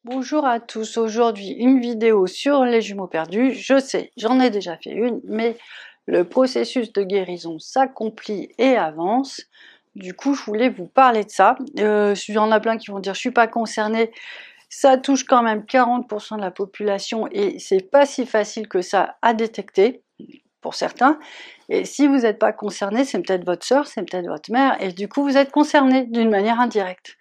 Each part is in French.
Bonjour à tous, aujourd'hui une vidéo sur les jumeaux perdus. Je sais, j'en ai déjà fait une, mais le processus de guérison s'accomplit et avance. Du coup, je voulais vous parler de ça. Il y en a plein qui vont dire je suis pas concernée. Ça touche quand même 40% de la population et c'est pas si facile que ça à détecter pour certains. Et si vous n'êtes pas concerné, c'est peut-être votre soeur, c'est peut-être votre mère, et du coup vous êtes concerné d'une manière indirecte.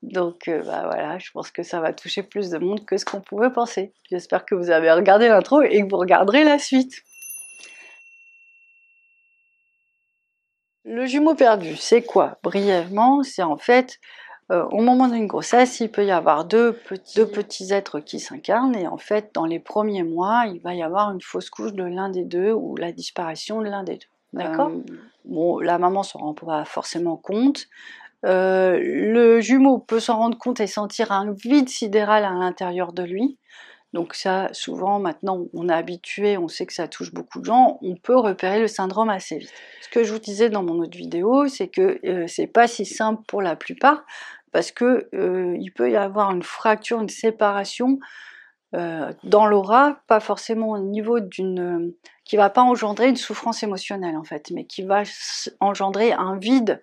Donc voilà, je pense que ça va toucher plus de monde que ce qu'on pouvait penser. J'espère que vous avez regardé l'intro et que vous regarderez la suite. Le jumeau perdu, c'est quoi? Brièvement, c'est en fait, au moment d'une grossesse, il peut y avoir deux petits êtres qui s'incarnent, et en fait, dans les premiers mois, il va y avoir une fausse couche de l'un des deux, ou la disparition de l'un des deux. D'accord? Bon, la maman s'en rend pas forcément compte. Le jumeau peut s'en rendre compte et sentir un vide sidéral à l'intérieur de lui. Donc ça, souvent, maintenant, on est habitué, on sait que ça touche beaucoup de gens, on peut repérer le syndrome assez vite. Ce que je vous disais dans mon autre vidéo, c'est que c'est pas si simple pour la plupart, parce que il peut y avoir une fracture, une séparation dans l'aura, pas forcément au niveau d'une... qui va pas engendrer une souffrance émotionnelle en fait, mais qui va engendrer un vide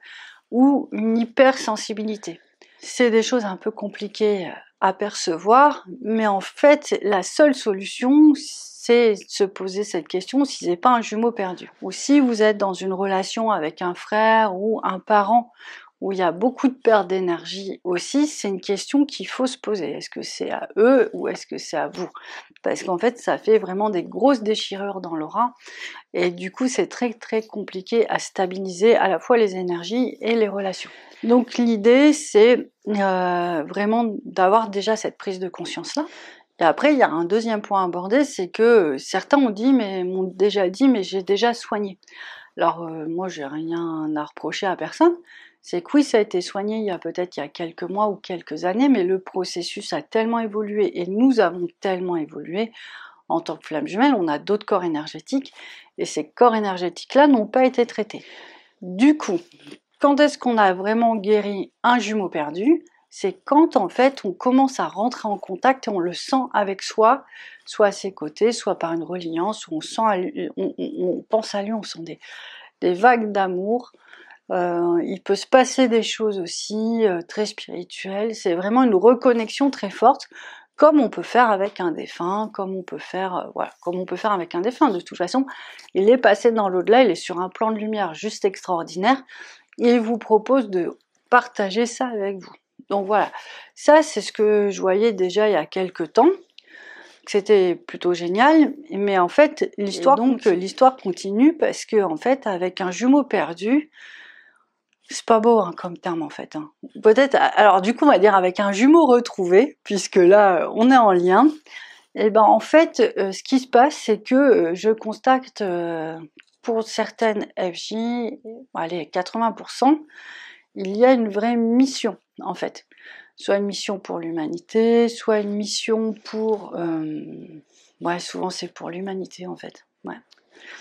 ou une hypersensibilité. C'est des choses un peu compliquées à percevoir, mais en fait, la seule solution, c'est de se poser cette question si c'est pas un jumeau perdu. Ou si vous êtes dans une relation avec un frère ou un parent où il y a beaucoup de perte d'énergie aussi, c'est une question qu'il faut se poser. Est-ce que c'est à eux ou est-ce que c'est à vous? Parce qu'en fait, ça fait vraiment des grosses déchirures dans l'aura. Et du coup, c'est très très compliqué à stabiliser à la fois les énergies et les relations. Donc l'idée, c'est vraiment d'avoir déjà cette prise de conscience-là. Et après, il y a un deuxième point à aborder, c'est que certains m'ont déjà dit, mais j'ai déjà soigné. Alors moi, j'ai rien à reprocher à personne. C'est que oui, ça a été soigné il y a quelques mois ou quelques années, mais le processus a tellement évolué et nous avons tellement évolué. En tant que flamme jumelle, on a d'autres corps énergétiques et ces corps énergétiques-là n'ont pas été traités. Du coup, quand est-ce qu'on a vraiment guéri un jumeau perdu? C'est quand en fait on commence à rentrer en contact et on le sent avec soi, soit à ses côtés, soit par une reliance, où on pense à lui, on sent des vagues d'amour. Il peut se passer des choses aussi très spirituelles. C'est vraiment une reconnexion très forte, comme on peut faire avec un défunt, comme on peut faire avec un défunt. De toute façon, il est passé dans l'au-delà, il est sur un plan de lumière juste extraordinaire. Et il vous propose de partager ça avec vous. Donc voilà, ça c'est ce que je voyais déjà il y a quelques temps. C'était plutôt génial, mais en fait l'histoire continue parce que en fait avec un jumeau perdu, c'est pas beau hein, comme terme en fait. Hein. Peut-être, alors du coup on va dire avec un jumeau retrouvé, puisque là on est en lien. Et ben en fait, ce qui se passe, c'est que je constate pour certaines FJ, allez 80%, il y a une vraie mission en fait. Soit une mission pour l'humanité, soit une mission pour... ouais, souvent c'est pour l'humanité en fait. Ouais.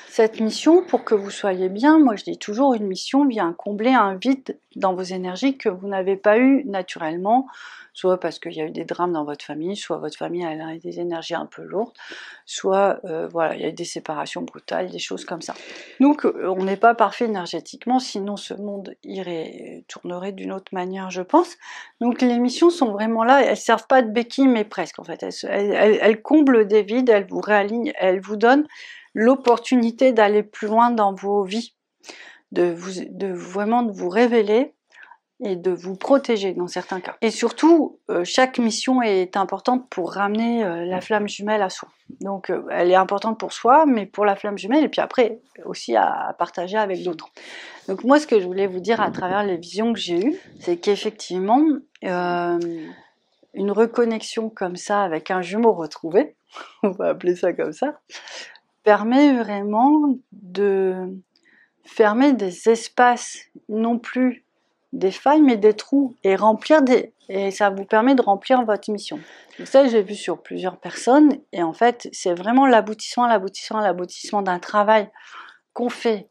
Cette mission, pour que vous soyez bien, moi je dis toujours, une mission vient combler un vide dans vos énergies que vous n'avez pas eu naturellement, soit parce qu'il y a eu des drames dans votre famille, soit votre famille a des énergies un peu lourdes, soit voilà, il y a eu des séparations brutales, des choses comme ça. Donc on n'est pas parfait énergétiquement, sinon ce monde tournerait d'une autre manière, je pense. Donc les missions sont vraiment là, elles servent pas de béquille, mais presque en fait. Elles comblent des vides, elles vous réalignent, elles vous donnent l'opportunité d'aller plus loin dans vos vies, de vraiment de vous révéler et de vous protéger dans certains cas. Et surtout, chaque mission est importante pour ramener la flamme jumelle à soi. Donc elle est importante pour soi, mais pour la flamme jumelle, et puis après aussi à partager avec d'autres. Donc moi, ce que je voulais vous dire à travers les visions que j'ai eues, c'est qu'effectivement, une reconnexion comme ça avec un jumeau retrouvé, on va appeler ça comme ça, permet vraiment de fermer des espaces, non plus des failles, mais des trous, et et ça vous permet de remplir votre mission. Donc ça, j'ai vu sur plusieurs personnes, et en fait, c'est vraiment l'aboutissement d'un travail qu'on fait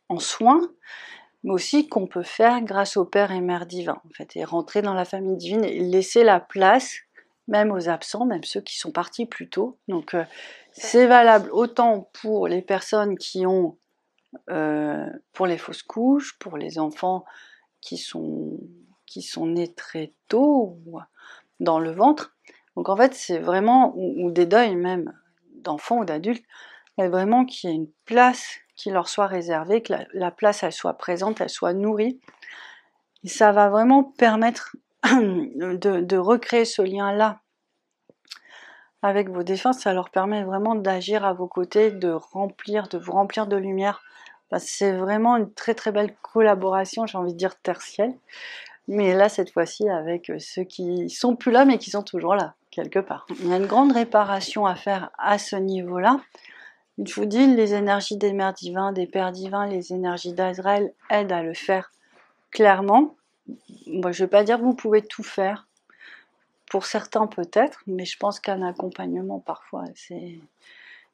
en soins, mais aussi qu'on peut faire grâce au Père et Mère divin, en fait, et rentrer dans la famille divine et laisser la place même aux absents, même ceux qui sont partis plus tôt. Donc c'est valable autant pour les personnes qui ont, pour les fausses couches, pour les enfants qui sont nés très tôt ou dans le ventre. Donc en fait c'est vraiment, ou des deuils même d'enfants ou d'adultes, mais vraiment qu'il y ait une place qui leur soit réservée, que la place elle soit présente, elle soit nourrie. Et ça va vraiment permettre de recréer ce lien-là avec vos défunts. Ça leur permet vraiment d'agir à vos côtés, de vous remplir de lumière. Enfin, c'est vraiment une très très belle collaboration, j'ai envie de dire tertielle. Mais là, cette fois-ci, avec ceux qui sont plus là, mais qui sont toujours là, quelque part. Il y a une grande réparation à faire à ce niveau-là. Je vous dis, les énergies des mères divins, des pères divins, les énergies d'Azraël aident à le faire clairement. Moi, je ne vais pas dire que vous pouvez tout faire. Pour certains peut-être, mais je pense qu'un accompagnement parfois c'est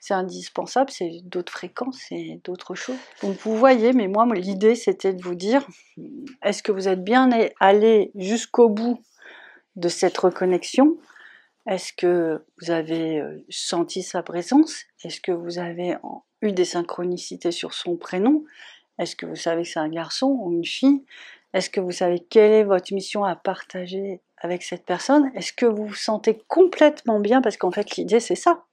indispensable, c'est d'autres fréquences, c'est d'autres choses. Donc vous voyez, mais moi l'idée c'était de vous dire, est-ce que vous êtes bien allé jusqu'au bout de cette reconnexion? Est-ce que vous avez senti sa présence? Est-ce que vous avez eu des synchronicités sur son prénom? Est-ce que vous savez que c'est un garçon ou une fille? Est-ce que vous savez quelle est votre mission à partager avec cette personne? Est-ce que vous vous sentez complètement bien? Parce qu'en fait l'idée c'est ça.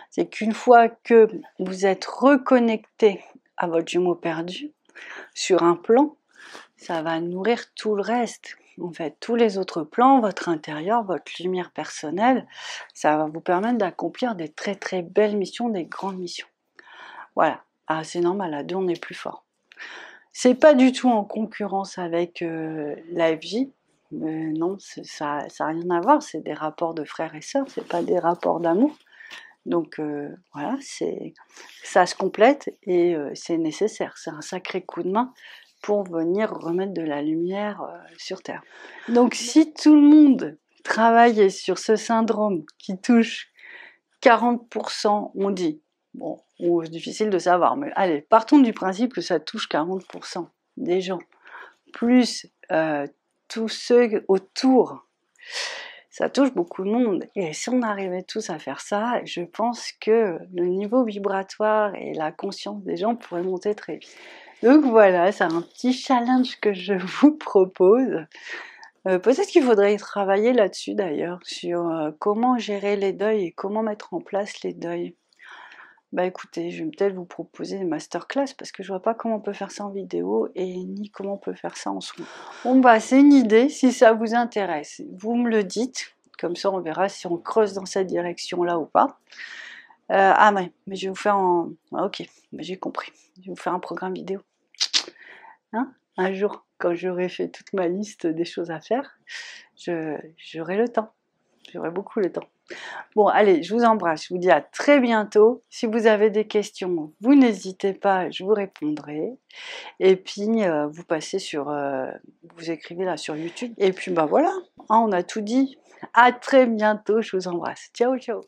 C'est qu'une fois que vous êtes reconnecté à votre jumeau perdu, sur un plan, ça va nourrir tout le reste. En fait, tous les autres plans, votre intérieur, votre lumière personnelle, ça va vous permettre d'accomplir des très très belles missions, des grandes missions. Voilà. Ah, c'est normal, à deux on est plus fort. C'est pas du tout en concurrence avec l'AFJ. Non, ça n'a rien à voir, c'est des rapports de frères et sœurs, c'est pas des rapports d'amour. Donc voilà, ça se complète et c'est nécessaire, c'est un sacré coup de main pour venir remettre de la lumière sur Terre. Donc si tout le monde travaillait sur ce syndrome qui touche 40%, on dit, bon, c'est difficile de savoir, mais allez, partons du principe que ça touche 40% des gens, plus tous ceux autour, ça touche beaucoup de monde. Et si on arrivait tous à faire ça, je pense que le niveau vibratoire et la conscience des gens pourraient monter très vite. Donc voilà, c'est un petit challenge que je vous propose. Peut-être qu'il faudrait y travailler là-dessus d'ailleurs, sur comment gérer les deuils et comment mettre en place les deuils. Bah écoutez, je vais peut-être vous proposer une masterclass parce que je vois pas comment on peut faire ça en vidéo et ni comment on peut faire ça en son. Bon bah c'est une idée, si ça vous intéresse, vous me le dites, comme ça on verra si on creuse dans cette direction-là ou pas. Ah ouais, mais je vais vous faire en... Ah, ok, j'ai compris, je vais vous faire un programme vidéo. Hein, un jour, quand j'aurai fait toute ma liste des choses à faire, j'aurai le temps, j'aurai beaucoup le temps. Bon, allez, je vous embrasse, je vous dis à très bientôt. Si vous avez des questions, vous n'hésitez pas, je vous répondrai. Et puis, vous passez sur... vous écrivez là sur YouTube. Et puis, bah voilà, hein, on a tout dit. À très bientôt, je vous embrasse. Ciao, ciao.